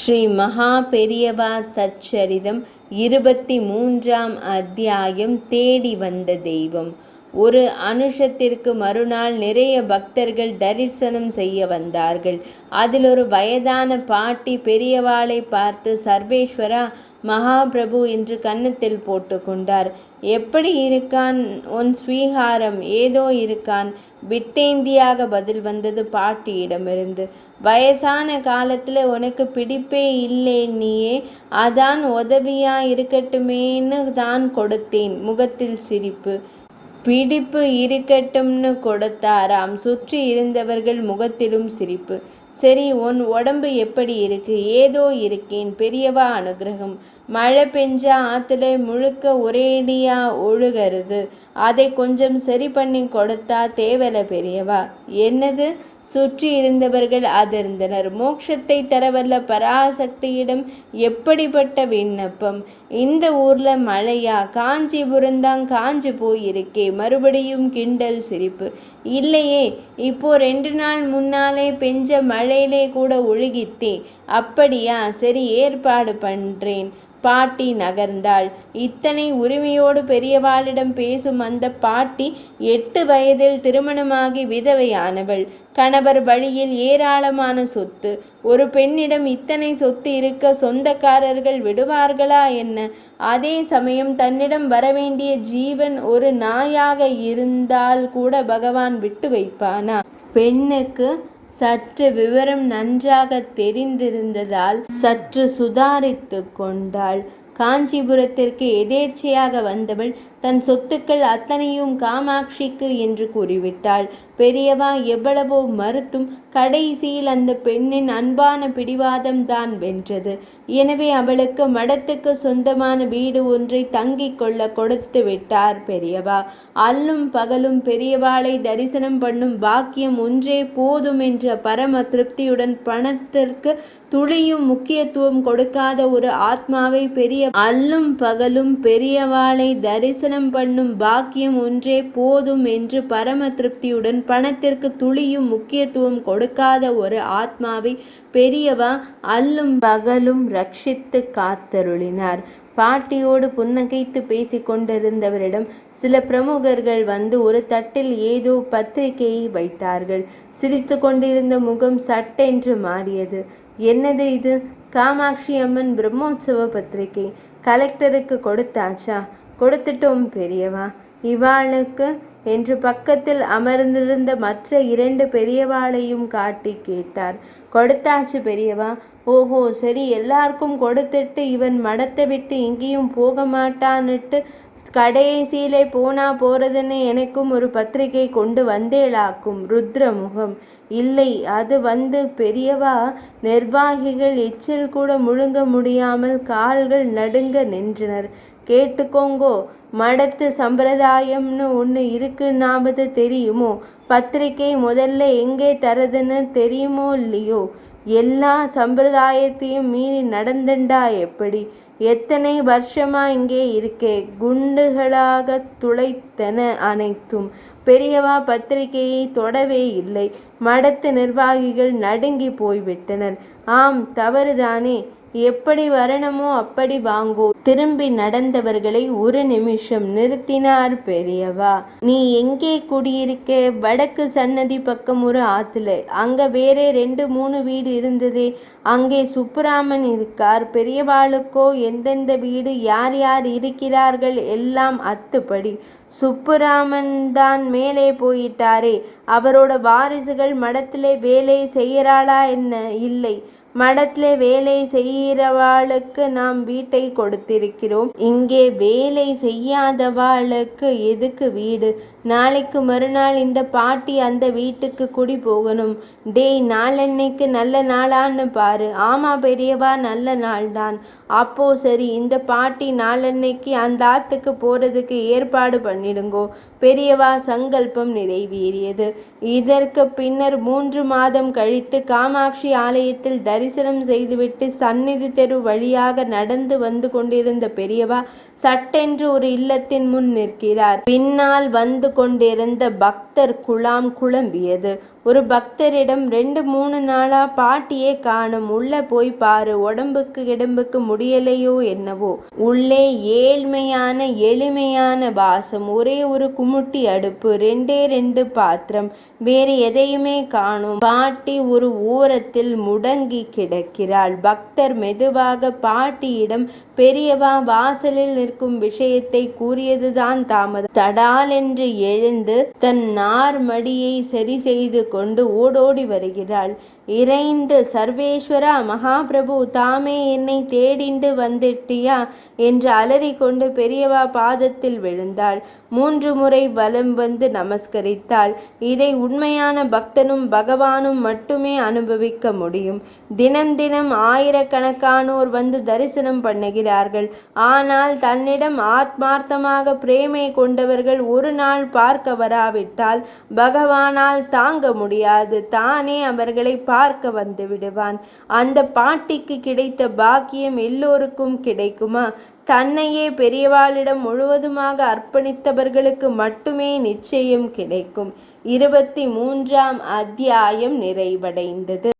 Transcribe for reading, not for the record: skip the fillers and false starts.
ஸ்ரீ மகா பெரியவா சச்சரிதம் 23ஆம் அத்தியாயம். தேடி வந்த தெய்வம். ஒரு அனுஷத்திற்கு மறுநாள் நிறைய பக்தர்கள் தரிசனம் செய்ய வந்தார்கள். அதில் ஒரு வயதான பாட்டி பெரியவாளை பார்த்து, சர்வேஸ்வரா, மகாபிரபு என்று கன்னத்தில் போட்டு கொண்டார். எப்படி இருக்கான் உன் ஸ்வீகாரம்? ஏதோ இருக்கான், விட்டேந்தியாக பதில் வந்தது பாட்டியிடமிருந்து. வயசான காலத்தில் உனக்கு பிடிப்பே இல்லை நீயே, அதான் உதவியா இருக்கட்டுமேன்னு தான் கொடுத்தேன். முகத்தில் சிரிப்பு. பிடிப்பு இருக்கட்டும்னு கொடுத்தாராம். சுற்றி இருந்தவர்கள் முகத்திலும் சிரிப்பு. சரி, உன் உடம்பு எப்படி இருக்கு? ஏதோ இருக்கேன், பெரியவா அனுகிரகம். மழை பெஞ்சா ஆத்துல முழுக்க ஒரேடியா ஒழுகிறது, அதை கொஞ்சம் சரி பண்ணி கொடுத்தா தேவலை பெரியவா. என்னது? சுற்றி இருந்தவர்கள் அதிர்ந்தனர். மோட்சத்தை தரவல்ல பராசக்தியிடம் எப்படிப்பட்ட விண்ணப்பம்! இந்த ஊர்ல மழையா? காஞ்சிபுரம்தான் காஞ்சி போயிருக்கே. மறுபடியும் கிண்டல் சிரிப்பு. இல்லையே, இப்போ 2 நாள் முன்னாலே பெஞ்ச மழையிலே கூட ஒழுகித்தே. அப்படியா? சரி, ஏற்பாடு பண்றேன். பாட்டி நகர்ந்தாள். இத்தனை உரிமையோடு பெரியவாளிடம் பேசும் அந்த பாட்டி 8 வயதில் திருமணமாகி விதவையானவள். கணவர் வழியில் ஏராளமான சொத்து. ஒரு பெண்ணிடம் இத்தனை சொத்து இருக்க சொந்தக்காரர்கள் விடுவார்களா என்ன? அதே சமயம் தன்னிடம் வரவேண்டிய ஜீவன் ஒரு நாயாக இருந்தால் கூட பகவான் விட்டு வைப்பானா? பெண்ணுக்கு சற்று விவரம் நன்றாக தெரிந்திருந்ததால் சற்று சுதாரித்து கொண்டாள். காஞ்சிபுரத்திற்கு எதேர்ச்சையாக வந்தவள் தன் சொத்துக்கள் அத்தனையும் காமாட்சிக்கு என்று கூறிவிட்டாள். பெரியவா எவ்வளவோ மறுத்தும் கடைசியில் அந்த பெண்ணின் அன்பான பிடிவாதம் தான் வென்றது. எனவே அவளுக்கு மடத்துக்கு சொந்தமான வீடு ஒன்றை தங்கிக் கொள்ள கொடுத்து விட்டார் பெரியவா. அல்லும் பகலும் பெரியவாளை தரிசனம் பண்ணும் பாக்கியம் ஒன்றே போதும் என்ற பரம திருப்தியுடன் பணத்திற்கு துளியும் முக்கியத்துவம் கொடுக்காத ஒரு ஆத்மாவை அல்லும் பகலும் பெரியவாளை தரிசனம் பண்ணும் பாக்கியம் ஒன்றே போதும் என்று பரம திருப்தியுடன் பணத்திற்கு துளியும் முக்கியத்துவம் கொடுக்காத ஒரு ஆத்மாவை பெரியவா அல்லும் பகலும் ரட்சித்து காத்தருளினார். பாட்டியோடு புன்னகைத்து பேசி கொண்டிருந்தவரிடம் சில பிரமுகர்கள் வந்து ஒரு தட்டில் ஏதோ பத்திரிகையை வைத்தார்கள். சிரித்து கொண்டிருந்த முகம் சட்டென்று மாறியது. என்னது இது? காமாட்சி அம்மன் பிரம்மோற்சவ பத்திரிகை. கலெக்டருக்கு கொடுத்தாச்சா? கொடுத்துட்டோம் பெரியவா. இவாளுக்கு என்று பக்கத்தில் அமர்ந்திருந்த மற்ற 2 பெரியவாளையும் காட்டி கேட்டார். கொடுத்தாச்சு பெரியவா. ஓஹோ, சரி, எல்லாருக்கும் கொடுத்துட்டு இவன் மடத்தை விட்டு எங்கேயும் போக மாட்டான்னுட்டு கடைசியிலே போனா போறதுன்னு எனக்கும் ஒரு பத்திரிகை கொண்டு வந்தேளாக்கும். ருத்ரமுகம். இல்லை, அது வந்து பெரியவா, நிர்வாகிகள் எச்சில் கூட முழுங்க முடியாமல் கால்கள் நடுங்க நின்றனர். கேட்டுக்கோங்கோ, மடத்து சம்பிரதாயம்னு ஒன்று இருக்குன்னாவது தெரியுமோ? பத்திரிகை முதல்ல எங்கே தரதுன்னு தெரியுமோ இல்லையோ? எல்லா சம்பிரதாயத்தையும் மீறி நடந்துண்டா எப்படி? எத்தனை வருஷமா இங்கே இருக்கே. குண்டுகளாக துளைத்தன அனைத்தும். பெரியவா பத்திரிகையை தொடவே இல்லை. மடத்து நிர்வாகிகள் நடுங்கி போய்விட்டனர். ஆம், தவறுதானே. எப்படி வரணுமோ அப்படி வாங்கோ. திரும்பி நடந்தவர்களை ஒரு நிமிஷம் நிறுத்தினார் பெரியவா. நீ எங்கே குடியிருக்க? வடக்கு சன்னதி பக்கம் ஒரு ஆத்துல. அங்க வேறே 2-3 வீடு இருந்ததே. அங்கே சுப்புராமன் இருக்கார். பெரியவாளுக்கோ எந்தெந்த வீடு யார் யார் இருக்கிறார்கள் எல்லாம் அத்துப்படி. சுப்புராமன் தான் மேலே போயிட்டாரே. அவரோட வாரிசுகள் மடத்திலே வேலை செய்யறாளா என்ன? இல்லை, மடத்திலே வேலை செய்கிறவாளுக்கு நாம் வீட்டை கொடுத்திருக்கிறோம். இங்கே வேலை செய்யாதவாளுக்கு எதுக்கு வீடு? நாளைக்கு மறுநாள் இந்த பாட்டி அந்த வீட்டுக்கு குடி போகணும். டேய், நாளன்னைக்கு நல்ல நாளான்னு பாரு. ஆமா பெரியவா, நல்ல நாள் தான். அப்போ சரி, இந்த பாட்டி நாளன்னைக்கு அந்த ஆத்துக்கு போறதுக்கு ஏற்பாடு பண்ணிடுங்கோ. பெரியவா சங்கல்பம் நிறைவேறியது. இதற்கு பின்னர் 3 மாதம் கழித்து காமாட்சி ஆலயத்தில் தரிசனம் செய்துவிட்டு சந்நிதி தெரு வழியாக நடந்து வந்து கொண்டிருந்த பெரியவா சட்டென்று ஒரு இல்லத்தின் முன் நிற்கிறார். பின்னால் வந்து கொண்டிருந்த பக்தர் குழாம் குழம்பியது. ஒரு பக்தரிடம் 2-3 நாளா பாட்டியே காணும், உள்ள போய் பாரு, உடம்புக்கு கிடம்புக்கு முடியலையோ என்னவோ. உள்ளே ஏழ்மையான எளிமையான வாசம், ஒரே ஒரு குமுட்டி அடுப்பு, 2 பாத்திரம், வேறு எதையுமே காணோம். பாட்டி ஒரு ஓரத்தில் முடங்கி கிடக்கிறாள். பக்தர் மெதுவாக பாட்டியிடம், பெரியவா வாசலில் நிற்கும் விஷயத்தை கூறியதுதான் தாமதம். தடாலென்று எழுந்து தன் நார்மடியை சரி செய்து கொண்டு ஓடோடி வருகிறாள். இறைந்து, சர்வேஸ்வரா, மகாபிரபு, தாமே என்னை தேடிண்டு வந்துட்டியா என்று அலறிக்கொண்டு பெரியவா பாதத்தில் விழுந்தாள். 3 முறை வலம் வந்து நமஸ்கரித்தாள். இதை உண்மையான பக்தனும் பகவானும் மட்டுமே அனுபவிக்க முடியும். தினம் தினம் ஆயிரக்கணக்கானோர் வந்து தரிசனம் பண்ணுகிறார்கள். ஆனால் தன்னிடம் ஆத்மார்த்தமாக பிரேமை கொண்டவர்கள் ஒரு நாள் பார்க்க வராவிட்டால் பகவானால் தாங்க முடியாது. தானே அவர்களை பார்க்க வந்து விடுவான். அந்த பாட்டிக்கு கிடைத்த பாக்கியம் எல்லோருக்கும் கிடைக்குமா? தன்னையே பெரியவாளிடம் முழுவதுமாக அர்ப்பணித்தவர்களுக்கு மட்டுமே நிச்சயம் கிடைக்கும். 23ஆம் அத்தியாயம் நிறைவடைந்தது.